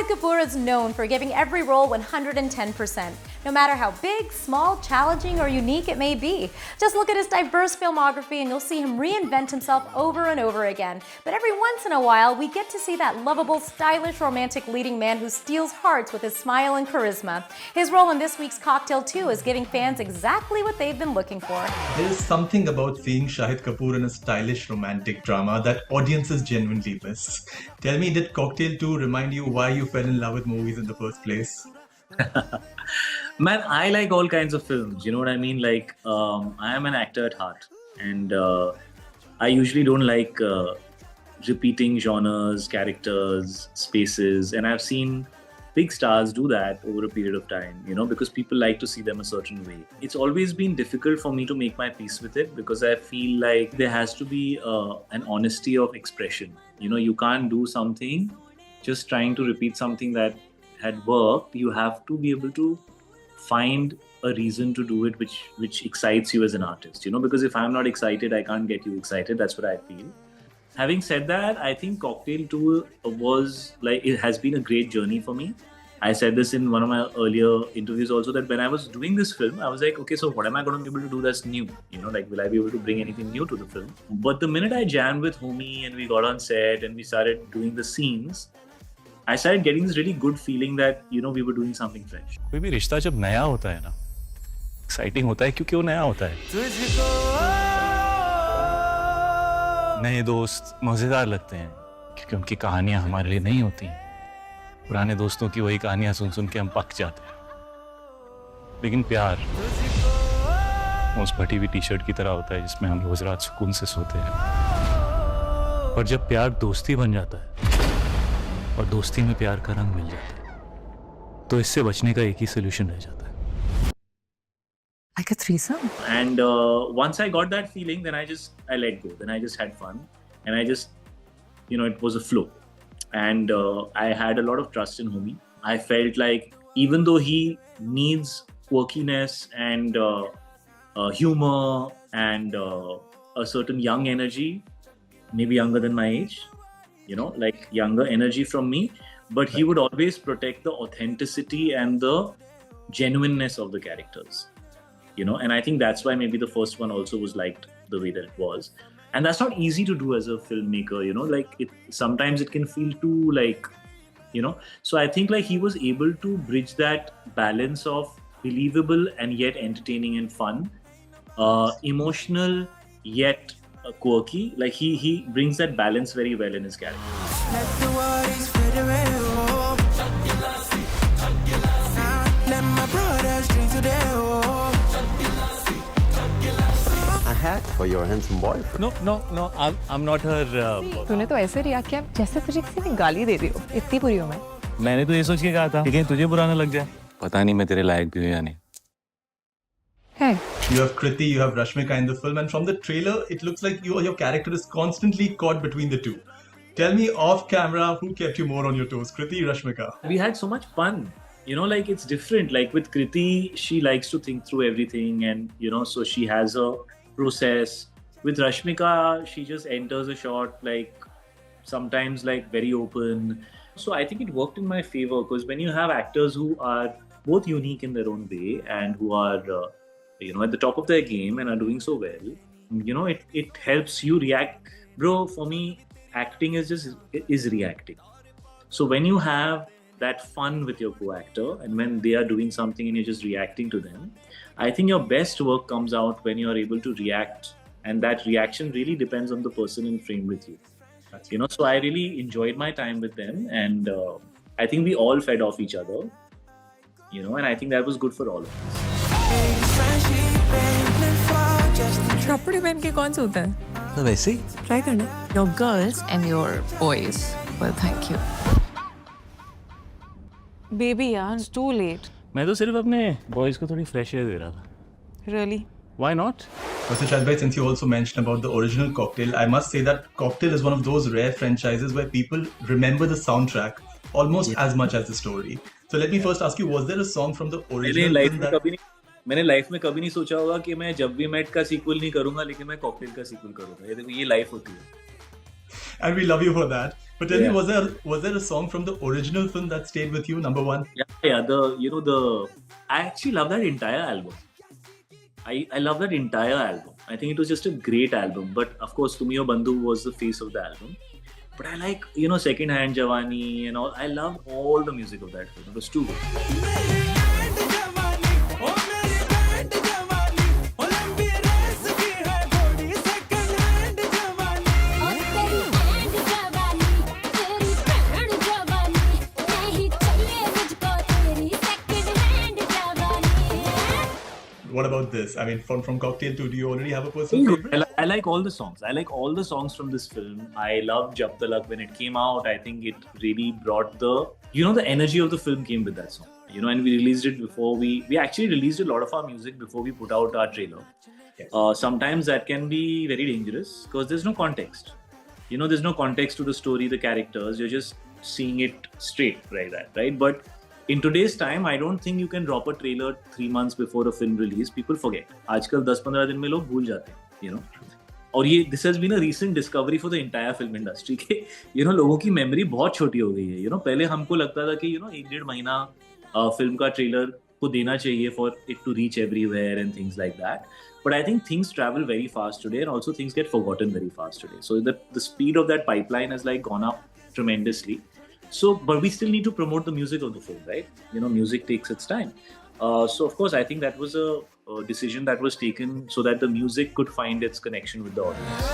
Shahid Kapoor is known for giving every role 110%, no matter how big, small, challenging, or unique it may be. Just look at his diverse filmography and you'll see him reinvent himself over and over again. But every once in a while, we get to see that lovable, stylish, romantic leading man who steals hearts with his smile and charisma. His role in this week's Cocktail 2 is giving fans exactly what they've been looking for. There is something about seeing Shahid Kapoor in a stylish romantic drama that audiences genuinely miss. Tell me, did Cocktail 2 remind you why you fell in love with movies in the first place? Man, I like all kinds of films. You know what I mean? Like, I am an actor at heart, and I usually don't like repeating genres, characters, spaces, and I've seen big stars do that over a period of time, you know, because people like to see them a certain way. It's always been difficult for me to make my peace with it because I feel like there has to be an honesty of expression. You know, you can't do something just trying to repeat something that had worked. You have to be able to find a reason to do it which excites you as an artist, you know, because if I'm not excited, I can't get you excited. That's what I feel. Having said that, I think Cocktail 2 was like, it has been a great journey for me. I said this in one of my earlier interviews also, that when I was doing this film, I was like, okay, so what am I going to be able to do that's new? You know, like, will I be able to bring anything new to the film? But the minute I jammed with Homie and we got on set and we started doing the scenes, I started getting this really good feeling that, you know, we were doing something fresh. कोई भी रिश्ता जब नया होता है ना, exciting होता है क्योंकि वो नया होता है। नए दोस्त मजेदार लगते हैं क्योंकि उनकी कहानियां हमारे लिए नहीं होती हैं। पुराने दोस्तों की वही कहानियां सुन सुन के हम पक जाते हैं। लेकिन प्यार उस फटी हुई टी-शर्ट की तरह होता है जिसमें हम रोज रात सुकून से सोते हैं। पर जब प्यार दोस्ती बन जाता है और दोस्ती में प्यार का रंग मिल जाता है, तो इससे बचने का एक ही सोल्यूशन रह जाता है। Like a threesome. And once I got that feeling, then I let go. Then I just had fun, and I just, you know, it was a flow. And I had a lot of trust in Homie. I felt like even though he needs quirkiness and humor and a certain young energy, maybe younger than my age, you know, like younger energy from me, but he would always protect the authenticity and the genuineness of the characters. You know, and I think that's why maybe the first one also was liked the way that it was. And that's not easy to do as a filmmaker, you know, like sometimes it can feel too like, you know, so I think like he was able to bridge that balance of believable and yet entertaining and fun, emotional yet quirky. Like he brings that balance very well in his character. A hat for your handsome boyfriend. No, I'm not her. तूने तो ऐसे react किया जैसे तुझे किसी ने गाली दे दी हो। इतनी बुरी हूँ मैं। मैंने तो ये सोच के कहा था कि कहीं तुझे बुरा ना लग जाए। पता नहीं मैं तेरे लायक भी हूँ या नहीं। Hey. You have Kriti, you have Rashmika in the film, and from the trailer, it looks like your character is constantly caught between the two. Tell me off camera, who kept you more on your toes, Kriti, Rashmika? We had so much fun. You know, like it's different. Like with Kriti, she likes to think through everything, and you know, so she has a process. With Rashmika, she just enters a shot like sometimes like very open. So I think it worked in my favor because when you have actors who are both unique in their own way and who are you know, at the top of their game and are doing so well, you know, it helps you react. Bro, for me, acting is reacting. So when you have that fun with your co-actor and when they are doing something and you're just reacting to them, I think your best work comes out when you're able to react, and that reaction really depends on the person in frame with you. You know, so I really enjoyed my time with them, and I think we all fed off each other, you know, and I think that was good for all of us. कपड़े पहन के कौन सोता है? तो वैसे ही try करना। Your girls and your boys will thank you. Baby, yaar, it's too late. मैं तो सिर्फ अपने बॉयज को थोड़ी फ्रेश एयर दे रहा था। Really? Why not? Mr. Shahid, since you also mentioned about the original Cocktail, I must say that Cocktail is one of those rare franchises where people remember the soundtrack almost as much as the story. So let me first ask you, was there a song from the original film that... मैंने life में कभी नहीं सोचा होगा कि मैं जब भी मेट का सीक्वल नहीं करूंगा, लेकिन मैं कॉकटेल का सीक्वल करूंगा। ये देखो, ये लाइफ होती है। And we love you for that. But tell me, Yeah. was there a song from the original film that stayed with you, number one? Yeah. I actually love that entire album. I love that entire album. I think it was just a great album. But of course, Tumiyo Bandhu was the face of the album. But I like, Second Hand Jawani and all. I love all the music of that film. It was too good. What about this? I mean, from Cocktail 2, do you already have a personal favorite? I like all the songs. I like all the songs from this film. I loved Jab Talak when it came out. I think it really brought the energy of the film came with that song. And we released it before we actually released a lot of our music before we put out our trailer. Yes. Sometimes that can be very dangerous because there's no context. There's no context to the story, the characters. You're just seeing it straight like that, right? But in today's time, I don't think you can drop a trailer 3 months before a film release. People forget. आजकल 10-15 दिन में लोग भूल जाते हैं, और ये this has been a recent discovery for the entire film industry के लोगों की मेमोरी बहुत छोटी हो गई है. पहले हमको लगता था कि 1-1.5 महीना फिल्म का ट्रेलर को देना चाहिए for it to reach everywhere and things like that. But I think things travel very fast today and also things get forgotten very fast today. So the speed of that pipeline has gone up tremendously. So, but we still need to promote the music of the film, right? Music takes its time. So, of course, I think that was a decision that was taken so that the music could find its connection with the audience.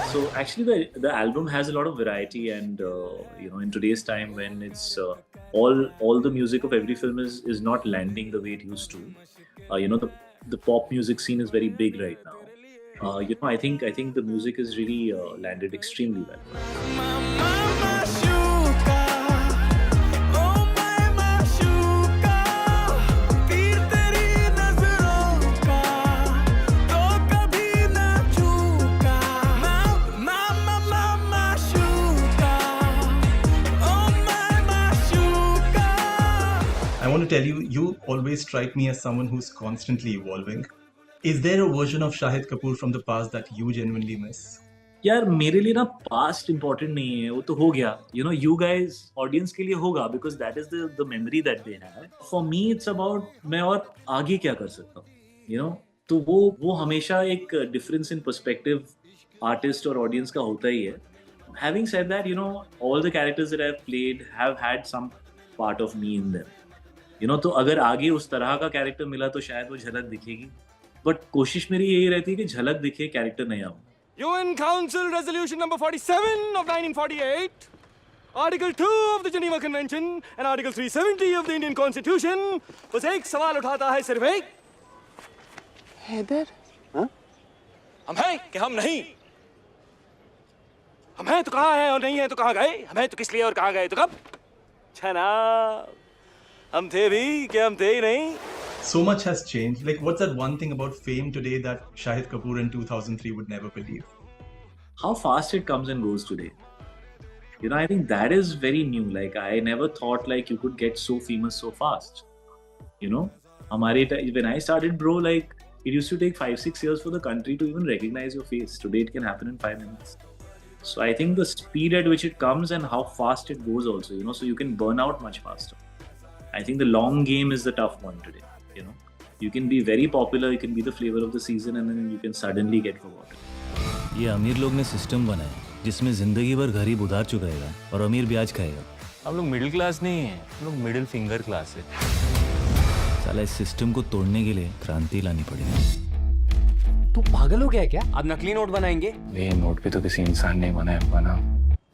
So actually, the album has a lot of variety, and in today's time when it's all the music of every film is not landing the way it used to. The pop music scene is very big right now. I think the music has really landed extremely well. I want to tell you, you always strike me as someone who's constantly evolving. Is there a version of Shahid Kapoor from the past that you genuinely miss? यार मेरे लिए ना past important नहीं है, वो तो हो गया. You guys audience के लिए होगा because that is the memory that they have. For me it's about मैं और आगे क्या कर सकता हूँ. तो वो हमेशा एक difference in perspective artist और audience का होता ही है. Having said that, all the characters that I've played have had some part of me in them. तो अगर आगे उस तरह का कैरेक्टर मिला तो शायद वो झलक दिखेगी. बट कोशिश मेरी यही रहती है कि झलक दिखे, कैरेक्टर नया हो. UN Council Resolution number 47 of 1948, Article 2 of the Geneva Convention and Article 370 of the Indian Constitution बस एक सवाल उठाता है, सिर्फ एक. हैदर, हम हैं कि हम नहीं? हम हैं तो कहाँ हैं और नहीं हैं तो कहाँ गए? हम हैं तो किस लिए और कहाँ गए तो कब? छना हम थे भी कि हम थे ही नहीं. So much has changed. What's that one thing about fame today that Shahid Kapoor in 2003 would never believe? How fast it comes and goes today. I think that is very new. I never thought you could get so famous so fast. When I started, bro, it used to take 5-6 years for the country to even recognize your face. Today it can happen in 5 minutes. So I think the speed at which it comes and how fast it goes also, so you can burn out much faster. I think the long game is the tough one today. You can be very popular, you can be the flavor of the season, and then you can suddenly get forgotten. ये अमीर लोग ने system बनाया जिसमें जिंदगी भर गरीब उधार चुकाएगा और अमीर ब्याज खाएगा. हम लोग मिडिल क्लास नहीं है, हम लोग मिडिल फिंगर क्लास है. साला इस सिस्टम को तोड़ने के लिए क्रांति लानी पड़ेगी. तू पागल हो गया क्या? अब नकली नोट बनाएंगे? ये नोट भी तो किसी इंसान ने बनाया, बना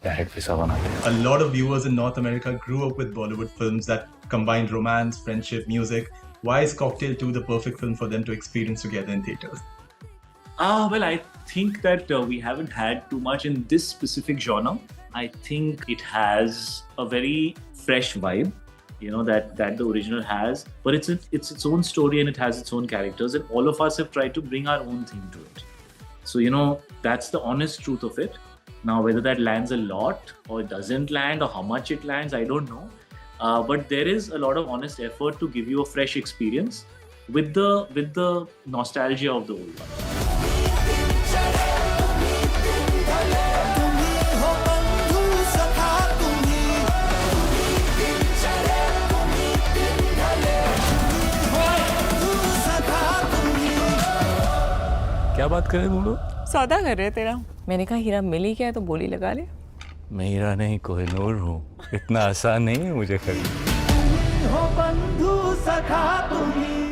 डायरेक्ट पैसा बनाते हैं. A lot of viewers in North America grew up with Bollywood films that combined romance, friendship, music. Why is Cocktail 2 the perfect film for them to experience together in theaters? Well, I think that we haven't had too much in this specific genre. I think it has a very fresh vibe. you know, that the original has, but it's its own story and it has its own characters, and all of us have tried to bring our own thing to it. So, you know, that's the honest truth of it. Now, whether that lands a lot or it doesn't land, or how much it lands, I don't know. But there is a lot of honest effort to give you a fresh experience with the nostalgia of the old one. क्या बात कर रहे तुम लोग? सौदा कर रहे तेरा। मैंने कहा हीरा मिल ही गया तो बोली लगा ले। मैं हीरा नहीं कोहिनूर हूँ, इतना आसान नहीं है मुझे खरीदना। हो बंधु सखा तुम्ही